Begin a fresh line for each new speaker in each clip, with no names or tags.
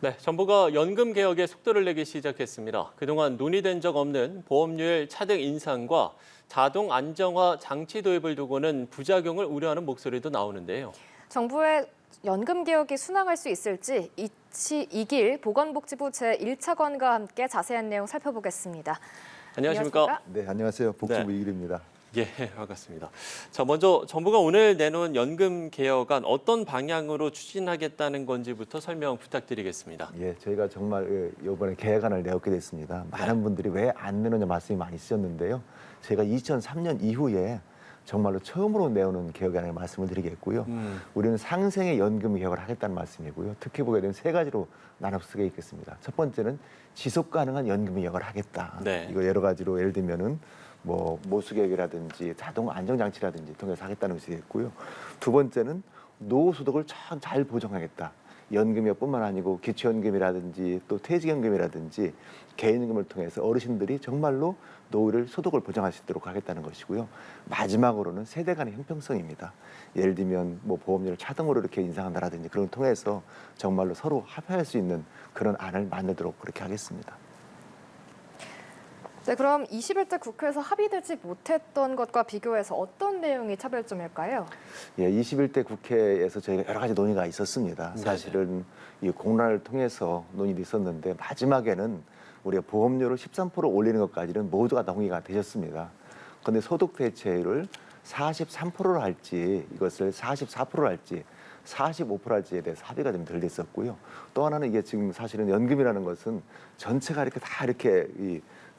네, 정부가 연금 개혁에 속도를 내기 시작했습니다. 그동안 논의된 적 없는 보험료율 차등 인상과 자동 안정화 장치 도입을 두고는 부작용을 우려하는 목소리도 나오는데요.
정부의 연금 개혁이 순항할 수 있을지 이길 보건복지부 제1차관과 함께 자세한 내용 살펴보겠습니다.
안녕하십니까?
네, 안녕하세요. 복지부
네.
이길입니다.
예, 반갑습니다. 자, 먼저 정부가 오늘 내놓은 연금 개혁안 어떤 방향으로 추진하겠다는 건지부터 설명 부탁드리겠습니다.
예, 저희가 정말 이번에 개혁안을 내었게 됐습니다. 많은 분들이 왜 안 내느냐 말씀이 많이 있으셨는데요. 제가 2003년 이후에 정말로 처음으로 내오는 개혁안을 말씀을 드리겠고요. 우리는 상생의 연금 개혁을 하겠다는 말씀이고요. 특히 보게 되면 세 가지로 나눠 쓰게 있겠습니다. 첫 번째는 지속 가능한 연금 개혁을 하겠다.
네.
이거 여러 가지로 예를 들면은 뭐 모수개혁이라든지 자동 안정장치라든지 통해서 하겠다는 것이 있고요. 두 번째는 노후 소득을 참 잘 보정하겠다. 연금뿐만 아니고 기초연금이라든지 또 퇴직연금이라든지 개인연금을 통해서 어르신들이 정말로 노후를 소득을 보장할 수 있도록 하겠다는 것이고요. 마지막으로는 세대 간의 형평성입니다. 예를 들면 뭐 보험료를 차등으로 이렇게 인상한다라든지 그런 걸 통해서 정말로 서로 합의할 수 있는 그런 안을 만들도록 그렇게 하겠습니다.
네, 그럼 21대 국회에서 합의되지 못했던 것과 비교해서 어떤 내용이 차별점일까요?
예, 21대 국회에서 저희가 여러 가지 논의가 있었습니다.
네네.
사실은 이 공론화를 통해서 논의도 있었는데 마지막에는 우리가 보험료를 13% 올리는 것까지는 모두가 동의가 되셨습니다. 그런데 소득 대체율을 43%로 할지 이것을 44%로 할지 45% 할지에 대해서 합의가 좀 덜 됐었고요. 또 하나는 이게 지금 사실은 연금이라는 것은 전체가 이렇게 다 이렇게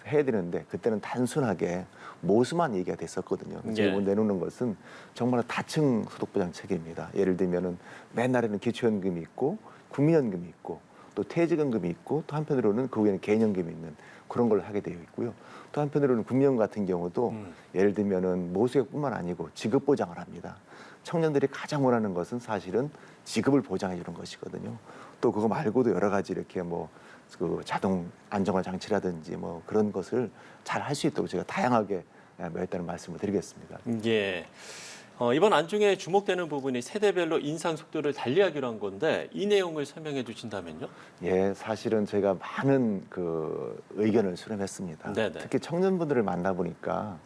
해야 되는데 그때는 단순하게 모수만 얘기가 됐었거든요. 지금 내놓는 것은 정말 다층 소득보장 체계입니다. 예를 들면은 맨날에는 기초연금이 있고 국민연금이 있고 또 퇴직연금이 있고 또 한편으로는 그 위에는 개인연금이 있는 그런 걸 하게 되어 있고요. 또 한편으로는 국민연금 같은 경우도 예를 들면은 모수액뿐만 아니고 지급 보장을 합니다. 청년들이 가장 원하는 것은 사실은 지급을 보장해 주는 것이거든요. 또 그거 말고도 여러 가지 이렇게 그 자동 안정화 장치라든지 뭐 그런 것을 잘 할 수 있도록 제가 다양하게 매했다는 말씀을 드리겠습니다.
예. 이번 안 중에 주목되는 부분이 세대별로 인상 속도를 달리하기로 한 건데 이 내용을 설명해 주신다면요?
예, 사실은 제가 많은 그 의견을 수렴했습니다.
네네.
특히 청년분들을 만나보니까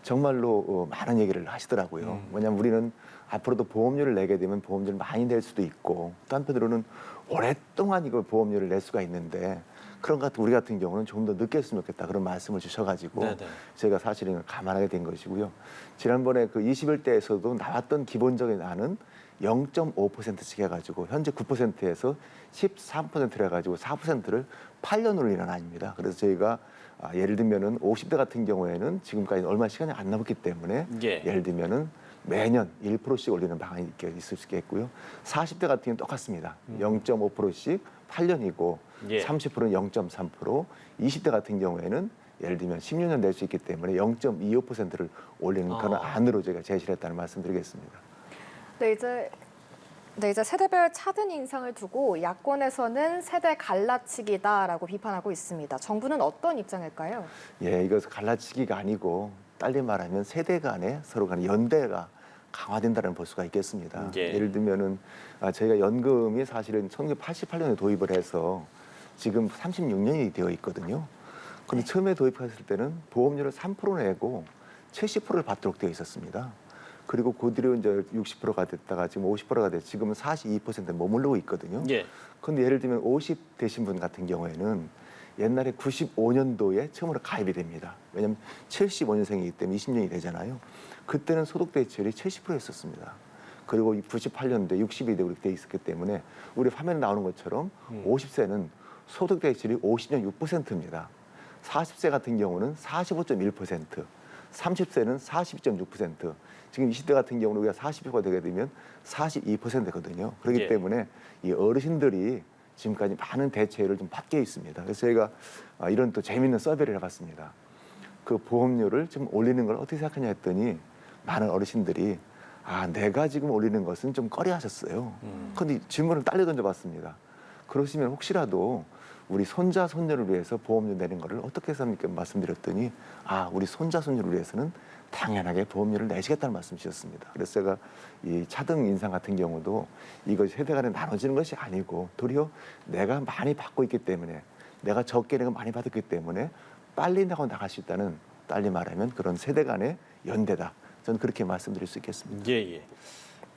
정말로 많은 얘기를 하시더라고요. 왜냐하면 우리는 앞으로도 보험료를 내게 되면 보험료를 많이 낼 수도 있고 또 한편으로는 오랫동안 이걸 보험료를 낼 수가 있는데 그런 것 같은 우리 같은 경우는 좀 더 늦게 했으면 좋겠다 그런 말씀을 주셔가지고
네네.
제가 사실은 감안하게 된 것이고요. 지난번에 그 21대에서도 나왔던 기본적인 안은 0.5%씩 해가지고 현재 9%에서 13%를 해가지고 4%를 8년 올리는 안입니다. 그래서 저희가 예를 들면은 50대 같은 경우에는 지금까지 얼마 시간이 안 남았기 때문에 예를 들면은 매년 1%씩 올리는 방안이 있을 수 있겠고요. 40대 같은 경우는 똑같습니다. 0.5%씩 8년이고 30%는 0.3%, 20대 같은 경우에는 예를 들면 16년 낼 수 있기 때문에 0.25%를 올리는 그런 안으로 제가 제시를 했다는 말씀드리겠습니다.
네, 이제 세대별 차등 인상을 두고 야권에서는 세대 갈라치기다라고 비판하고 있습니다. 정부는 어떤 입장일까요?
예, 이것은 갈라치기가 아니고 딸리 말하면 세대 간의 서로 간의 연대가 강화된다는 볼 수가 있겠습니다. 예를 들면은 저희가 연금이 사실은 1988년에 도입을 해서 지금 36년이 되어 있거든요. 근데 처음에 도입했을 때는 보험료를 3% 내고 70%를 받도록 되어 있었습니다. 그리고 그 뒤로 이제 60%가 됐다가 지금 50%가 됐 지금은 42%에 머무르고 있거든요. 근데 예를 들면 50 되신 분 같은 경우에는 옛날에 95년도에 처음으로 가입이 됩니다. 왜냐하면 75년생이기 때문에 20년이 되잖아요. 그때는 소득 대체율이 70%였었습니다. 그리고 98년도에 60이 되고 이렇게 돼 있었기 때문에 우리 화면에 나오는 것처럼 50세는 소득 대체율이 50년 6%입니다. 40세 같은 경우는 45.1%, 30세는 42.6%, 지금 20대 같은 경우는 우리가 40세가 되게 되면 42%거든요. 그렇기 때문에 이 어르신들이 지금까지 많은 대체율을 좀 받게 있습니다. 그래서 저희가 이런 또 재미있는 서베이를 해봤습니다. 그 보험료를 좀 올리는 걸 어떻게 생각하냐 했더니 많은 어르신들이 내가 지금 올리는 것은 좀 꺼려하셨어요. 그런데 질문을 딸려 던져봤습니다. 그러시면 혹시라도 우리 손자 손녀를 위해서 보험료 내는 거를 어떻게 해서입니까? 말씀드렸더니 우리 손자 손녀를 위해서는 당연하게 보험료를 내시겠다는 말씀이셨습니다. 그래서 제가 이 차등 인상 같은 경우도 이것이 세대 간에 나눠지는 것이 아니고 도리어 내가 많이 받고 있기 때문에 내가 적게 내가 많이 받았기 때문에 빨리 나갈 수 있다는, 빨리 말하면 그런 세대 간의 연대다. 저는 그렇게 말씀드릴 수 있겠습니다.
예.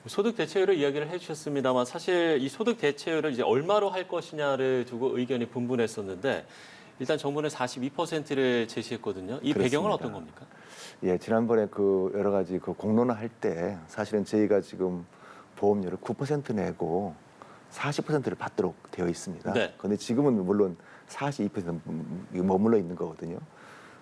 소득 대체율을 이야기를 해주셨습니다만 사실 이 소득 대체율을 이제 얼마로 할 것이냐를 두고 의견이 분분했었는데 일단 정부는 42%를 제시했거든요. 이
그렇습니다.
배경은 어떤 겁니까?
예, 지난번에 그 여러 가지 그 공론화 할 때 사실은 저희가 지금 보험료를 9% 내고 40%를 받도록 되어 있습니다.
네.
그런데 지금은 물론 42% 머물러 있는 거거든요.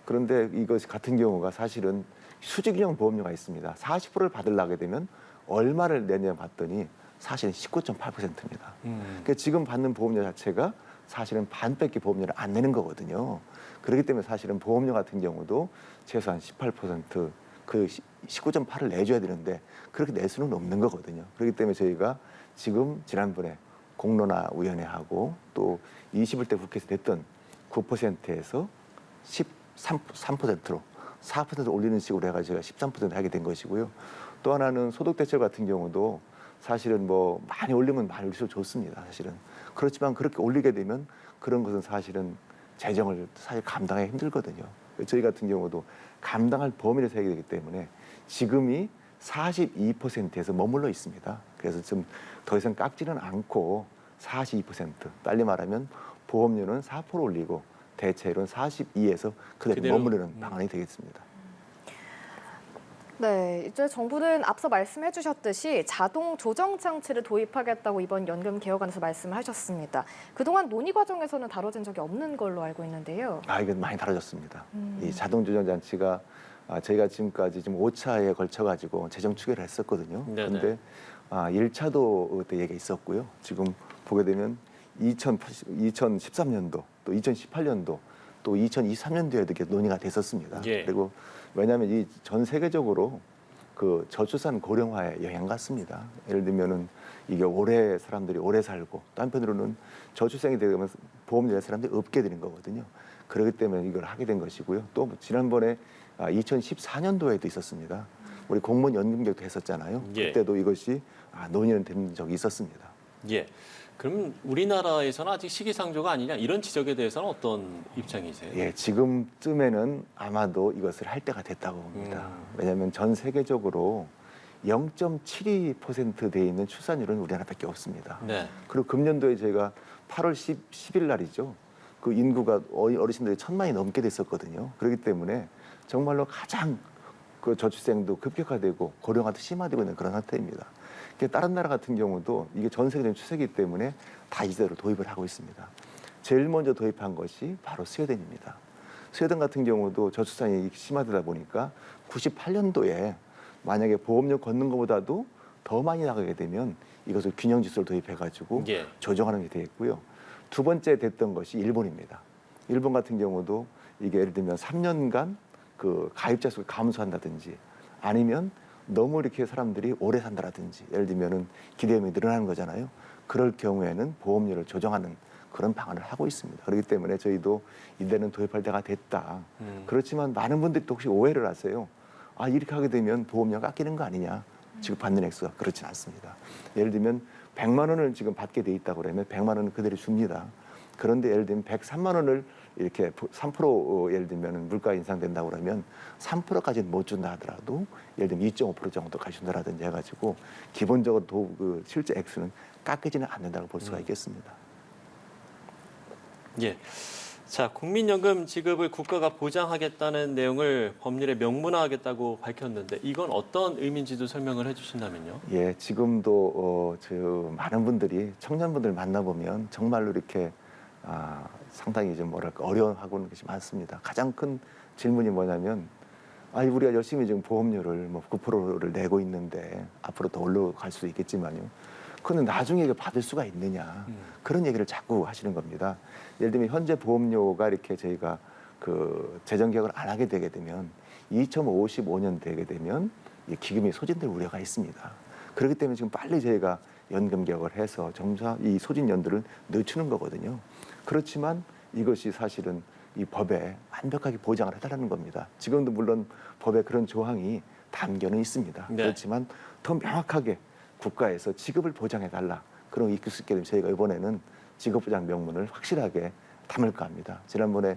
그런데 이것이 같은 경우가 사실은 수직형 보험료가 있습니다. 40%를 받으려게 되면 얼마를 내냐 봤더니 사실은 19.8%입니다. 그러니까 지금 받는 보험료 자체가 사실은 반밖에 보험료를 안 내는 거거든요. 그렇기 때문에 사실은 보험료 같은 경우도 최소한 18%, 그 19.8을 내줘야 되는데 그렇게 낼 수는 없는 거거든요. 그렇기 때문에 저희가 지금 지난번에 공론화위원회하고 또 21대 국회에서 냈던 9%에서 13%로 4% 올리는 식으로 해가지고 제가 13% 하게 된 것이고요. 또 하나는 소득 대체율 같은 경우도 사실은 뭐 많이 올리면 많이 올릴수록 좋습니다. 사실은 그렇지만 그렇게 올리게 되면 그런 것은 사실은 재정을 사실 감당하기 힘들거든요. 저희 같은 경우도 감당할 범위를 세우게 되기 때문에 지금이 42%에서 머물러 있습니다. 그래서 좀 더 이상 깎지는 않고 42%, 빨리 말하면 보험료는 4% 올리고 대체율은 42에서 그대로 머무르는 방안이 되겠습니다.
네, 이제 정부는 앞서 말씀해 주셨듯이 자동 조정 장치를 도입하겠다고 이번 연금 개혁안에서 말씀을 하셨습니다. 그동안 논의 과정에서는 다뤄진 적이 없는 걸로 알고 있는데요.
이건 많이 다뤄졌습니다. 이 자동 조정 장치가 저희가 지금까지 지금 5차에 걸쳐 가지고 재정 추계를 했었거든요. 그런데 1차도 그때 얘기가 있었고요. 지금 보게 되면 2013년도 또 2018년도 또 2023년도에도 이렇게 논의가 됐었습니다.
예.
그리고 왜냐하면 이 전 세계적으로 그 저출산 고령화에 영향 같습니다. 예를 들면은 이게 오래 사람들이 오래 살고 또 한편으로는 저출생이 되면 보험료 낼 사람들이 없게 되는 거거든요. 그렇기 때문에 이걸 하게 된 것이고요. 또 지난번에 2014년도에도 있었습니다. 우리 공무원 연금 개혁도 했었잖아요.
예.
그때도 이것이 논의는 된 적이 있었습니다.
예. 그럼 우리나라에서는 아직 시기상조가 아니냐 이런 지적에 대해서는 어떤 입장이세요?
예, 지금쯤에는 아마도 이것을 할 때가 됐다고 봅니다. 왜냐하면 전 세계적으로 0.72% 돼 있는 출산율은 우리나라밖에 없습니다.
네.
그리고 금년도에 저희가 8월 10일 날이죠. 그 인구가 어르신들이 1,000만이 넘게 됐었거든요. 그렇기 때문에 정말로 가장 그 저출생도 급격화되고 고령화도 심화되고 있는 그런 상태입니다. 다른 나라 같은 경우도 이게 전 세계적인 추세이기 때문에 다 이대로 도입을 하고 있습니다. 제일 먼저 도입한 것이 바로 스웨덴입니다. 스웨덴 같은 경우도 저출산이 심화되다 보니까 98년도에 만약에 보험료 걷는 것보다도 더 많이 나가게 되면 이것을 균형지수를 도입해가지고 조정하는 게 되겠고요. 두 번째 됐던 것이 일본입니다. 일본 같은 경우도 이게 예를 들면 3년간 그 가입자 수가 감소한다든지 아니면 너무 이렇게 사람들이 오래 산다라든지 예를 들면은 기대감이 늘어나는 거잖아요. 그럴 경우에는 보험료를 조정하는 그런 방안을 하고 있습니다. 그렇기 때문에 저희도 이제는 도입할 때가 됐다. 그렇지만 많은 분들이 또 혹시 오해를 하세요. 이렇게 하게 되면 보험료가 깎이는 거 아니냐. 지금 받는 액수가 그렇진 않습니다. 예를 들면 100만 원을 지금 받게 돼 있다고 그러면 100만 원은 그대로 줍니다. 그런데 예를 들면 103만 원을 이렇게 3% 예를 들면 물가 인상된다고 그러면 3%까지는 못 준다 하더라도 예를 들면 2.5% 정도까지 준다라든지 해가지고 기본적으로 그 실제 액수는 깎이지는 않는다고 볼 수가 있겠습니다.
예. 자, 국민연금 지급을 국가가 보장하겠다는 내용을 법률에 명문화하겠다고 밝혔는데 이건 어떤 의미인지도 설명을 해주신다면요.
예, 지금도 많은 분들이 청년분들 만나보면 정말로 이렇게 상당히 좀 뭐랄까 어려워하고 있는 것이 많습니다. 가장 큰 질문이 뭐냐면 우리가 열심히 지금 보험료를 9%를 내고 있는데 앞으로 더 올라갈 수도 있겠지만요. 그런데 나중에 이거 받을 수가 있느냐 그런 얘기를 자꾸 하시는 겁니다. 예를 들면 현재 보험료가 이렇게 저희가 그 재정 개혁을 안 하게 되게 되면 2055년 되게 되면 이 기금이 소진될 우려가 있습니다. 그렇기 때문에 지금 빨리 저희가 연금 개혁을 해서 점차 이 소진 연도를 늦추는 거거든요. 그렇지만 이것이 사실은 이 법에 완벽하게 보장을 해달라는 겁니다. 지금도 물론 법에 그런 조항이 담겨는 있습니다.
네.
그렇지만 더 명확하게 국가에서 지급을 보장해달라. 그런 게 있기 때문에 저희가 이번에는 지급보장 명문을 확실하게 담을까 합니다. 지난번에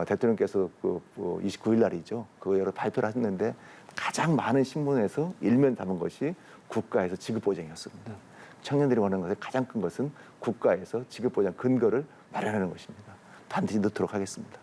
대통령께서 29일 날이죠. 그 여러 발표를 하셨는데 가장 많은 신문에서 일면 담은 것이 국가에서 지급보장이었습니다. 청년들이 원하는 것의 가장 큰 것은 국가에서 지급보장 근거를 마련하는 것입니다. 반드시 넣도록 하겠습니다.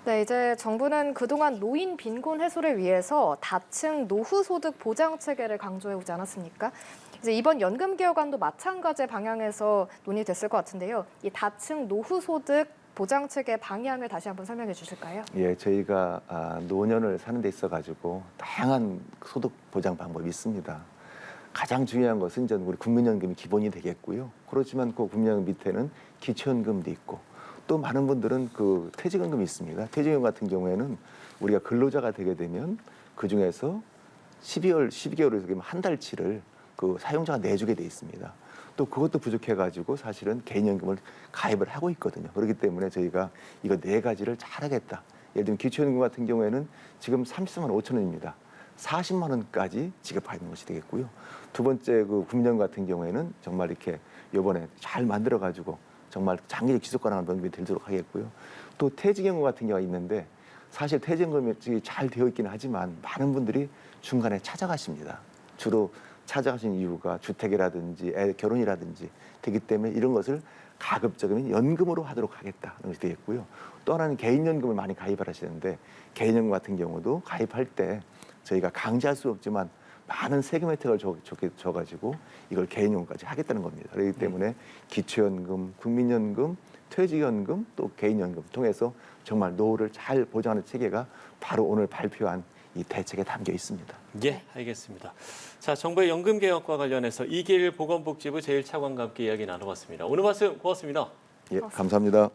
네, 이제 정부는 그동안 노인 빈곤 해소를 위해서 다층 노후소득 보장 체계를 강조해 오지 않았습니까? 이제 이번 연금 개혁안도 마찬가지의 방향에서 논의됐을 것 같은데요. 이 다층 노후소득 보장 체계 방향을 다시 한번 설명해 주실까요?
예, 저희가 노년을 사는 데 있어 가지고 다양한 소득 보장 방법이 있습니다. 가장 중요한 것은 이제 우리 국민연금이 기본이 되겠고요. 그렇지만 그 국민연금 밑에는 기초연금도 있고 또 많은 분들은 그 퇴직연금이 있습니다. 퇴직연금 같은 경우에는 우리가 근로자가 되게 되면 그 중에서 12개월에서 한 달치를 그 사용자가 내주게 돼 있습니다. 또 그것도 부족해가지고 사실은 개인연금을 가입을 하고 있거든요. 그렇기 때문에 저희가 이거 네 가지를 잘하겠다. 예를 들면 기초연금 같은 경우에는 지금 34만 5천 원입니다. 40만 원까지 지급하는 것이 되겠고요. 두 번째 그 국민연금 같은 경우에는 정말 이렇게 이번에 잘 만들어가지고 정말 장기적 지속 가능한 연금이 되도록 하겠고요. 또 퇴직연금 같은 경우가 있는데 사실 퇴직연금이 잘 되어 있기는 하지만 많은 분들이 중간에 찾아가십니다. 주로 찾아가신 이유가 주택이라든지 결혼이라든지 되기 때문에 이런 것을 가급적이면 연금으로 하도록 하겠다는 것이 되겠고요. 또 하나는 개인연금을 많이 가입을 하시는데 개인연금 같은 경우도 가입할 때 저희가 강제할 수 없지만 많은 세금 혜택을 줘가지고 이걸 개인연금까지 하겠다는 겁니다. 그렇기 때문에 기초연금, 국민연금, 퇴직연금 또 개인연금 통해서 정말 노후를 잘 보장하는 체계가 바로 오늘 발표한 이 대책에 담겨 있습니다.
예, 알겠습니다. 자, 정부의 연금 개혁과 관련해서 이길 보건복지부 제1차관과 함께 이야기 나눠봤습니다. 오늘 말씀 고맙습니다.
예, 감사합니다.